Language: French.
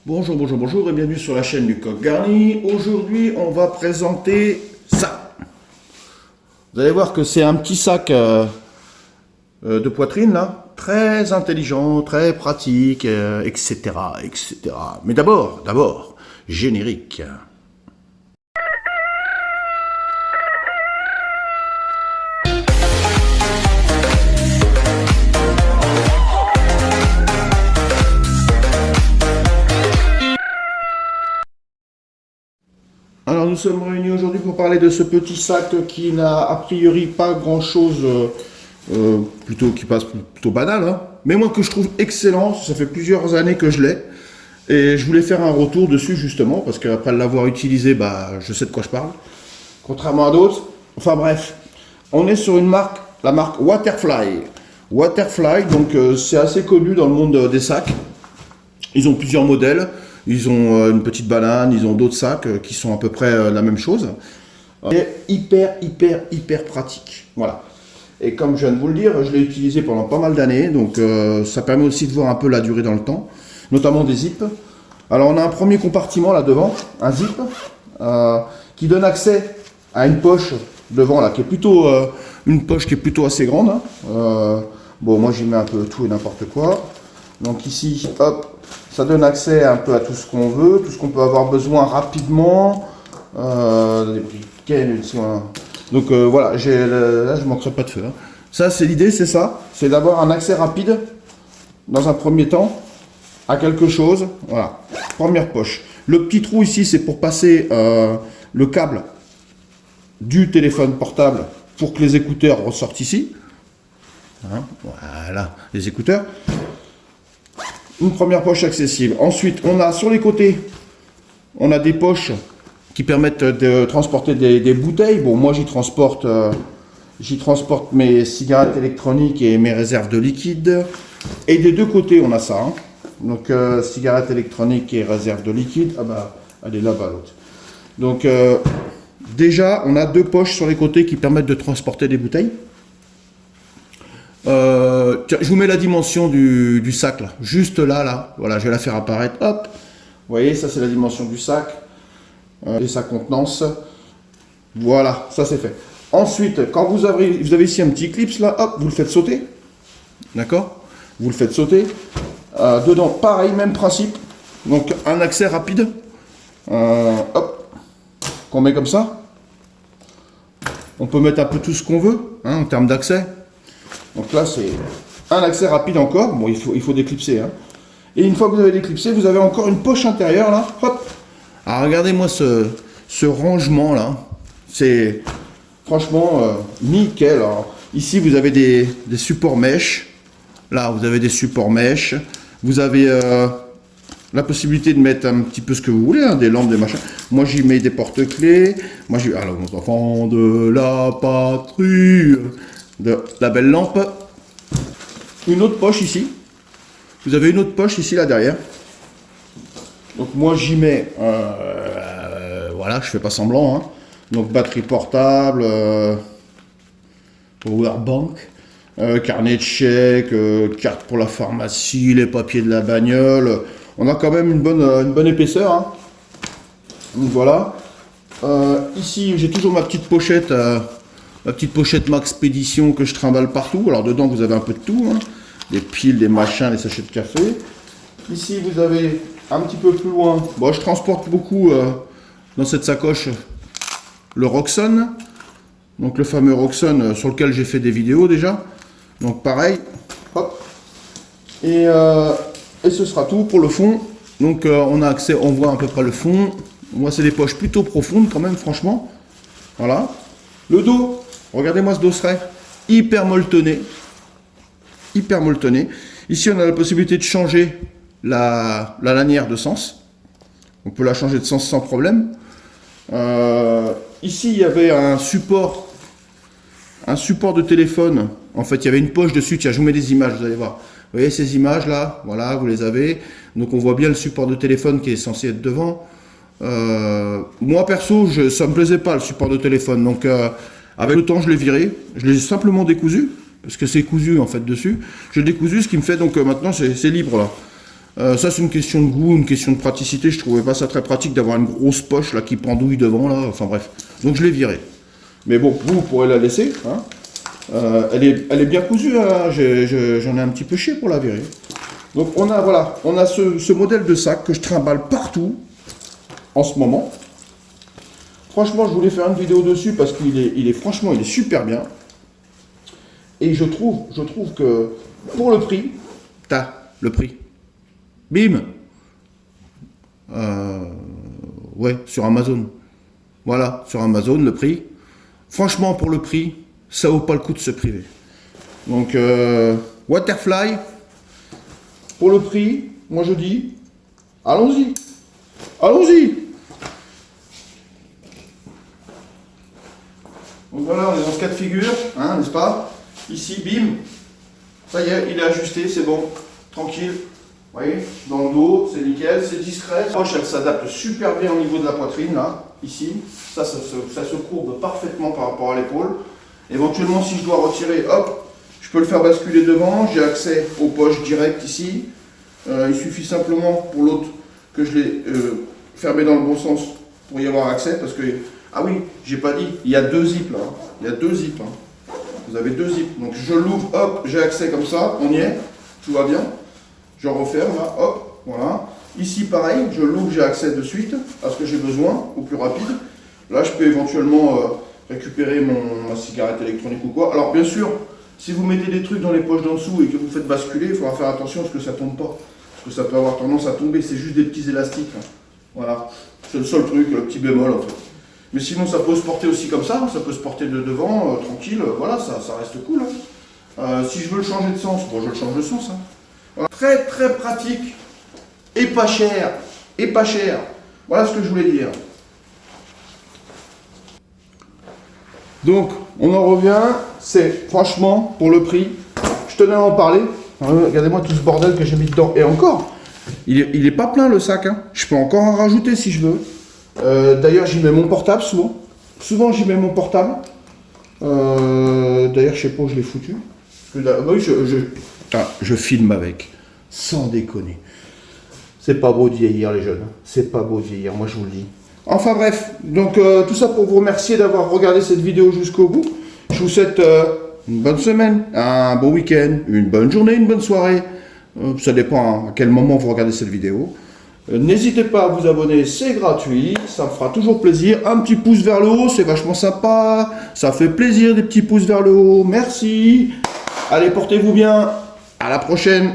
Bonjour, bonjour, bonjour et bienvenue sur la chaîne du Coq Garni. Aujourd'hui, on va présenter ça. Vous allez voir que c'est un petit sac de poitrine là, très intelligent, très pratique, etc., etc. Mais d'abord, générique. Alors nous sommes réunis aujourd'hui pour parler de ce petit sac qui n'a a priori pas grand chose, qui passe plutôt banal, hein, mais moi que je trouve excellent. Ça fait plusieurs années que je l'ai et je voulais faire un retour dessus justement parce qu'après l'avoir utilisé, je sais de quoi je parle, contrairement à d'autres. Enfin bref, on est sur une marque, la marque Waterfly. Waterfly, donc c'est assez connu dans le monde des sacs. Ils ont plusieurs modèles. Ils ont une petite banane, ils ont d'autres sacs qui sont à peu près la même chose. Et hyper pratique. Voilà. Et comme je viens de vous le dire, je l'ai utilisé pendant pas mal d'années. Donc ça permet aussi de voir un peu la durée dans le temps. Notamment des zips. Alors on a un premier compartiment là devant, un zip, qui donne accès à une poche devant là, qui est plutôt une poche qui est plutôt assez grande. Bon, moi j'y mets un peu tout et n'importe quoi. Donc ici, hop. Ça donne accès un peu à tout ce qu'on veut, tout ce qu'on peut avoir besoin rapidement. Des briquets, donc voilà, là je ne manquerai pas de feu. Hein. Ça c'est l'idée, c'est ça. C'est d'avoir un accès rapide, dans un premier temps, à quelque chose. Voilà, première poche. Le petit trou ici, c'est pour passer le câble du téléphone portable pour que les écouteurs ressortent ici. Hein, voilà, les écouteurs. Une première poche accessible. Ensuite, on a sur les côtés, on a des poches qui permettent de transporter des bouteilles. Bon, moi j'y transporte mes cigarettes électroniques et mes réserves de liquide. Et des deux côtés, on a ça. Hein. Donc, cigarettes électroniques et réserves de liquide. Ah bah, elle est là-bas l'autre. Donc, déjà, on a deux poches sur les côtés qui permettent de transporter des bouteilles. Tiens, je vous mets la dimension du sac là, juste là, voilà, je vais la faire apparaître, hop, vous voyez, ça c'est la dimension du sac, et sa contenance, voilà, ça c'est fait. Ensuite, quand vous avez ici un petit clips là, hop, vous le faites sauter, d'accord, vous le faites sauter, dedans, pareil, même principe, donc un accès rapide, hop, qu'on met comme ça, on peut mettre un peu tout ce qu'on veut, hein, en termes d'accès. Donc là, c'est un accès rapide encore. Bon, il faut déclipser. Hein. Et une fois que vous avez déclipsé, vous avez encore une poche intérieure là. Hop. Alors regardez-moi ce rangement là. C'est franchement nickel. Alors, ici, vous avez des supports mèches. Là, vous avez des supports mèches. Vous avez la possibilité de mettre un petit peu ce que vous voulez, hein, des lampes, des machins. Moi, j'y mets des porte-clés. Moi, alors, nos enfants de la patrie. De la belle lampe, une autre poche ici, vous avez une autre poche ici là derrière, donc moi j'y mets, voilà, je fais pas semblant, hein. Donc batterie portable, powerbank, carnet de chèques, carte pour la pharmacie, les papiers de la bagnole, on a quand même une bonne épaisseur, hein. Donc voilà, ici j'ai toujours ma petite pochette, Max Expédition que je trimballe partout. Alors dedans vous avez un peu de tout, hein. Des piles, des machins, des sachets de café. Ici vous avez un petit peu plus loin, bon, je transporte beaucoup dans cette sacoche le Roxxon, donc le fameux Roxxon sur lequel j'ai fait des vidéos déjà. Donc pareil, hop, et ce sera tout pour le fond. Donc on a accès, on voit à peu près le fond. Moi c'est des poches plutôt profondes quand même, franchement. Voilà. Le dos. Regardez-moi ce dosseret, hyper molletonné. Ici, on a la possibilité de changer la lanière de sens. On peut la changer de sens sans problème. Ici, il y avait un support de téléphone. En fait, il y avait une poche dessus. Tiens, je vous mets des images, vous allez voir. Vous voyez ces images là, voilà, vous les avez. Donc, on voit bien le support de téléphone qui est censé être devant. Moi, perso, ça me plaisait pas le support de téléphone. Donc, avec le temps, je l'ai viré. Je l'ai simplement décousu, parce que c'est cousu en fait dessus. Je l'ai décousu, ce qui me fait donc maintenant c'est libre là. Ça c'est une question de goût, une question de praticité. Je trouvais pas ça très pratique d'avoir une grosse poche là qui pendouille devant là. Enfin bref. Donc je l'ai virée. Mais bon, vous pourrez la laisser. Hein. Elle est bien cousue. Hein. J'en ai un petit peu chier pour la virer. Donc on a voilà, on a ce modèle de sac que je trimballe partout en ce moment. Franchement, je voulais faire une vidéo dessus parce qu'il est franchement, il est super bien. Et je trouve que pour le prix, t'as le prix. Bim. Ouais, sur Amazon. Voilà, sur Amazon, le prix. Franchement, pour le prix, ça vaut pas le coup de se priver. Donc, Waterfly, pour le prix, moi je dis, allons-y. Allons-y. Donc voilà, on est dans ce cas de figure, hein, n'est-ce pas? Ici, bim. Ça y est, il est ajusté, c'est bon. Tranquille. Vous voyez, dans le dos, c'est nickel, c'est discret. La poche, elle s'adapte super bien au niveau de la poitrine, là, ici. Ça se courbe parfaitement par rapport à l'épaule. Éventuellement, si je dois retirer, hop, je peux le faire basculer devant. J'ai accès aux poches directes ici. Il suffit simplement pour l'autre que je l'ai fermé dans le bon sens pour y avoir accès. Parce que, ah oui, j'ai pas dit, il y a deux zips là. Il y a deux zips. Hein. Vous avez deux zips. Donc je l'ouvre, hop, j'ai accès comme ça, on y est, tout va bien. Je referme là, hop, voilà. Ici pareil, je l'ouvre, j'ai accès de suite à ce que j'ai besoin, au plus rapide. Là je peux éventuellement récupérer ma cigarette électronique ou quoi. Alors bien sûr, si vous mettez des trucs dans les poches d'en dessous et que vous faites basculer, il faudra faire attention parce que ça ne tombe pas. Parce que ça peut avoir tendance à tomber, c'est juste des petits élastiques. Hein. Voilà, c'est le seul truc, le petit bémol en fait. Mais sinon ça peut se porter aussi comme ça peut se porter de devant, tranquille, voilà, ça reste cool. Hein. Si je veux le changer de sens, bon je le change de sens. Hein. Voilà. Très très pratique et pas cher. Et pas cher. Voilà ce que je voulais dire. Donc on en revient, c'est franchement pour le prix, je tenais à en parler. Regardez-moi tout ce bordel que j'ai mis dedans. Et encore, il est pas plein le sac. Hein. Je peux encore en rajouter si je veux. D'ailleurs j'y mets mon portable souvent. Souvent j'y mets mon portable. D'ailleurs je sais pas où je l'ai foutu. Oui, je filme avec. Sans déconner. C'est pas beau de vieillir les jeunes. C'est pas beau de vieillir, moi je vous le dis. Enfin bref, donc tout ça pour vous remercier d'avoir regardé cette vidéo jusqu'au bout. Je vous souhaite une bonne semaine, un bon week-end, une bonne journée, une bonne soirée. Ça dépend à quel moment vous regardez cette vidéo. N'hésitez pas à vous abonner, c'est gratuit, ça me fera toujours plaisir. Un petit pouce vers le haut, c'est vachement sympa. Ça fait plaisir des petits pouces vers le haut. Merci. Allez, portez-vous bien. À la prochaine.